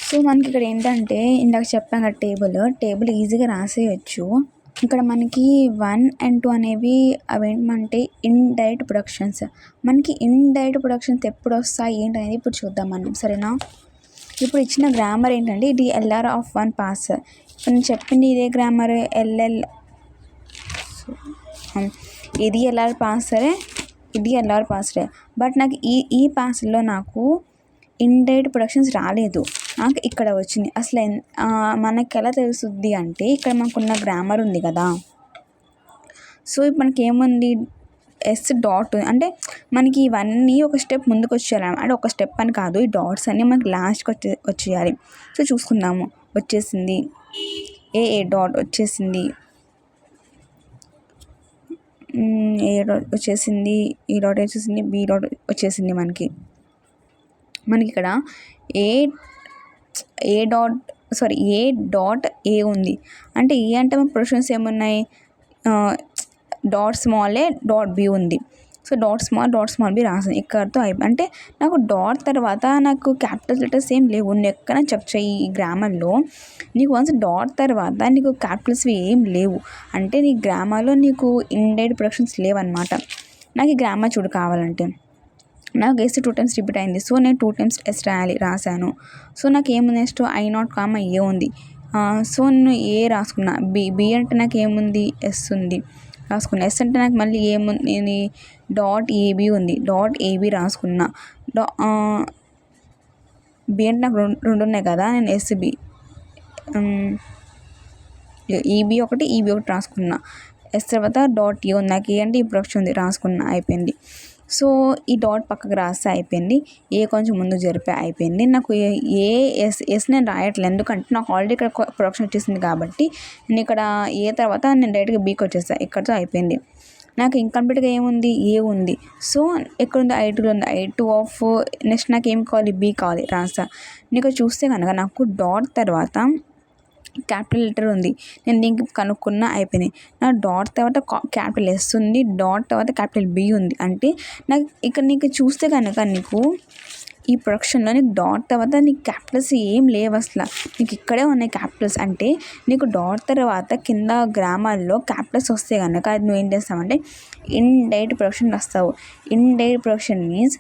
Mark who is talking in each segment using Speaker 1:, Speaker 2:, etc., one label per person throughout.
Speaker 1: So మనకి ఇక్కడ ఏంటంటే ఇందాక చెప్పాం కదా టేబుల్ ఈజీగా రాసేయచ్చు. ఇక్కడ మనకి 1 and 2 అనేవి అవేంటంటే ఇండైరెక్ట్ ప్రొడక్షన్స్. మనకి ఇండైరెక్ట్ ప్రొడక్షన్స్ ఎప్పుడు వస్తాయి ఏంటనేది ఇప్పుడు చూద్దాం మనం, సరేనా? ఇప్పుడు ఇచ్చిన గ్రామర్ ఏంటంటే ఇది ఎల్ఆర్ ఆఫ్ 1 పాస్. ఇప్పుడు నేను చెప్పింది ఇదే గ్రామర్ ఇది ఎల్ఆర్ పాస్ సరే, ఇది ఎల్ఆర్ పాస్ సరే. బట్ నాకు ఈ పాస్లో నాకు ఇండైరెక్ట్ ప్రొడక్షన్స్ రాలేదు, నాకు ఇక్కడ వచ్చింది. అసలు మనకి ఎలా తెలుస్తుంది అంటే ఇక్కడ మనకున్న గ్రామర్ ఉంది కదా. సో ఇప్పుడు మనకి ఏముంది, ఎస్ డాట్ అంటే మనకి ఇవన్నీ ఒక స్టెప్ ముందుకు వచ్చేయాలి. అంటే ఒక స్టెప్ అని కాదు, ఈ డాట్స్ అన్నీ మనకి లాస్ట్కి వచ్చేయాలి. సో చూసుకుందాము, వచ్చేసింది ఏ డాట్ వచ్చేసింది, ఏ డాట్ వచ్చేసింది, ఈ డాట్ వచ్చేసింది, బి డాట్ వచ్చేసింది. మనకి ఇక్కడ ఏ డాట్ ఏ ఉంది. అంటే ఏ అంటే మన ప్రొడక్షన్స్ ఏమున్నాయి, dot small A dot B ఉంది. సో డాట్ స్మాల్ బి రాసాను, ఇక్కడతో అంటే నాకు డాట్ తర్వాత నాకు క్యాపిటల్ లెటర్స్ ఏం లేవు. నువ్వు ఎక్కడ చెక్ చేయి ఈ గ్రామర్లో, నీకు వన్స్ డాట్ తర్వాత నీకు క్యాపిటల్స్ ఏం లేవు అంటే నీ గ్రామర్లో నీకు ఇండైరెక్ట్ ప్రొడక్షన్స్ లేవన్నమాట. నాకు ఈ గ్రామర్ చూడు కావాలంటే, నాకు ఎస్ 2 times రిపీట్ అయింది. సో నేను 2 times ఎస్ రాశాను. సో నాకు ఏముంది, నెక్స్ట్ I0, ఏ ఉంది. సో నేను ఏ రాసుకున్నా. బి అంటే నాకు ఏముంది, ఎస్ ఉంది రాసుకున్నా. ఎస్ అంటే నాకు మళ్ళీ ఏముంది, డాట్ ఏబి ఉంది, డాట్ ఏబి రాసుకున్నా. బి అంటే నాకు రెండు ఉన్నాయి కదా, నేను ఎస్బి ఈబి ఒకటి రాసుకున్నా. ఎస్ తర్వాత డాట్ ఏ ఉంది, నాకు ఏ అంటే ఈ ప్రొడక్షన్ ఉంది రాసుకున్నా, అయిపోయింది. సో ఈ డాట్ పక్కకు రాస్తే అయిపోయింది, ఏ కొంచెం ముందు జరిపే అయిపోయింది. నాకు ఎస్ నేను రాయట్లేదు, ఎందుకంటే నాకు ఆల్రెడీ ఇక్కడ ప్రొడక్షన్ వచ్చేసింది కాబట్టి నేను ఇక్కడ ఏ తర్వాత నేను డైరెక్ట్గా బీకి వచ్చేస్తాను, ఇక్కడతో అయిపోయింది. నాకు ఇన్కంప్లీట్గా ఏముంది, ఏ ఉంది. సో ఎక్కడుంది, I2లో ఉంది. I2 ఆఫ్ నెక్స్ట్ నాకు ఏం కావాలి, బీ కావాలి, రాస్తా. నీకు చూస్తే కనుక నాకు డాట్ తర్వాత క్యాపిటల్ లెటర్ ఉంది, నేను దీనికి కనుక్కున్నా, అయిపోయినాయి. నా డాట్ తర్వాత క్యాపిటల్ ఎస్ ఉంది, డాట్ తర్వాత క్యాపిటల్ బి ఉంది. అంటే నాకు ఇక్కడ నీకు చూస్తే కనుక నీకు ఈ ప్రొడక్షన్లో నీకు డాట్ తర్వాత నీకు క్యాపిటల్స్ ఏం లేవు అసలు, నీకు ఇక్కడే ఉన్నాయి క్యాపిటల్స్. అంటే నీకు డాట్ తర్వాత కింద గ్రామర్లో క్యాపిటల్స్ వస్తే కనుక అది నువ్వేం చేస్తావంటే ఇండైరెక్ట్ ప్రొడక్షన్ రాస్తావు. Indirect production means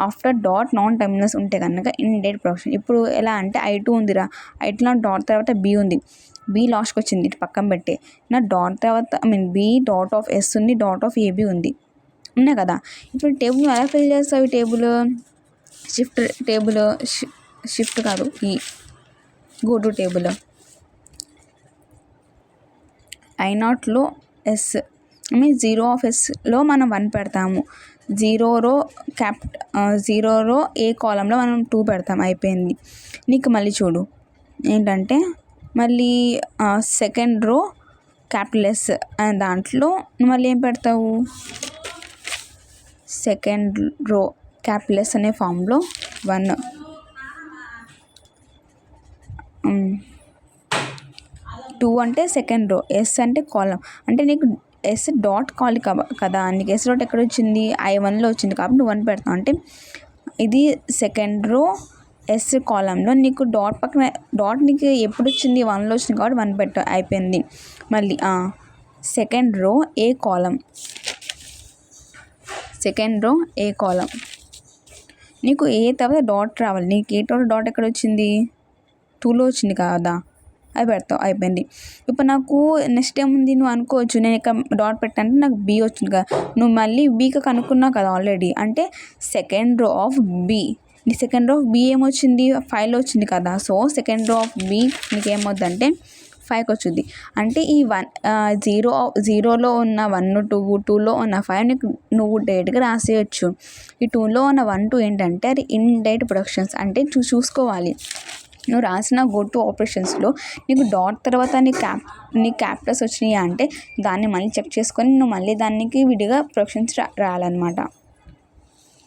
Speaker 1: after dot non terminals ఉంటే కనుక ఇండైరెక్ట్ ప్రొడక్షన్. ఇప్పుడు ఎలా అంటే I2 ఉందిరా, I2లో డాట్ తర్వాత బి ఉంది, బి లాస్ట్కి వచ్చింది, ఇటు పక్కన పెట్టే. నా డాట్ తర్వాత బి డాట్ ఆఫ్ ఎస్ ఉంది, డాట్ ఆఫ్ ఏబి ఉంది, ఉన్నాయి కదా. ఇప్పుడు టేబుల్ ఎలా ఫిల్ చేస్తావు, ఈ టేబుల్ షిఫ్ట్ కాదు, ఈ గో టు టేబుల్. I0లో ఎస్ 0 ఆఫ్ ఎస్లో మనం 1 పెడతాము, 0 రో ఏ కాలంలో మనం 2 పెడతాం, అయిపోయింది. నీకు మళ్ళీ చూడు ఏంటంటే మళ్ళీ సెకండ్ రో క్యాపిటల్ ఎస్ అనే దాంట్లో మళ్ళీ ఏం పెడతావు, సెకండ్ రో క్యాపిటల్ ఎస్ అనే ఫామ్లో 1, 2 అంటే సెకండ్ రో, ఎస్ అంటే కాలం. అంటే నీకు ఎస్ డాట్ కావాలి కదా, నీకు ఎస్ డాట్ ఎక్కడ వచ్చింది, I1లో వచ్చింది కాబట్టి నువ్వు 1 పెడతావు. అంటే ఇది సెకండ్ రో ఎస్ కాలంలో నీకు డాట్ పక్కన డాట్ నీకు ఎప్పుడు వచ్చింది, 1లో వచ్చింది కాబట్టి 1 పెట్టావు, అయిపోయింది. మళ్ళీ సెకండ్ రో ఏ కాలం, నీకు ఏ తర్వాత డాట్ రావాలి. నీకు ఏ డాట్ ఎక్కడ వచ్చింది, 2లో వచ్చింది కదా, అది పెడతావు, అయిపోయింది. ఇప్పుడు నాకు నెక్స్ట్ ఏముంది, నువ్వు అనుకోవచ్చు నేను ఇక్కడ డాట్ పెట్టానంటే నాకు బి వచ్చింది కదా, నువ్వు మళ్ళీ బీకి కనుక్కున్నావు కదా ఆల్రెడీ. అంటే సెకండ్ రో ఆఫ్ బి, నీ సెకండ్ రో ఆఫ్ బి ఏమొచ్చింది, 5లో వచ్చింది కదా. So second row of B నీకు ఏమవుద్దంటే 5కి వచ్చింది. అంటే ఈ 0లో ఉన్న 1, 2, 2లో ఉన్న 5 నీకు నువ్వు డైరెక్ట్గా రాసేయచ్చు. ఈ 2లో ఉన్న 1, 2 ఏంటంటే అది ఇండైరెక్ట్ ప్రొడక్షన్స్. అంటే చూసుకోవాలి, నువ్వు రాసిన గో టు ఆపరేషన్స్లో నీకు డాట్ తర్వాత నీ క్యాపిటల్స్ వచ్చినాయి అంటే దాన్ని మళ్ళీ చెక్ చేసుకొని నువ్వు మళ్ళీ దానికి విడిగా ప్రొడక్షన్స్ రాయాలన్నమాట.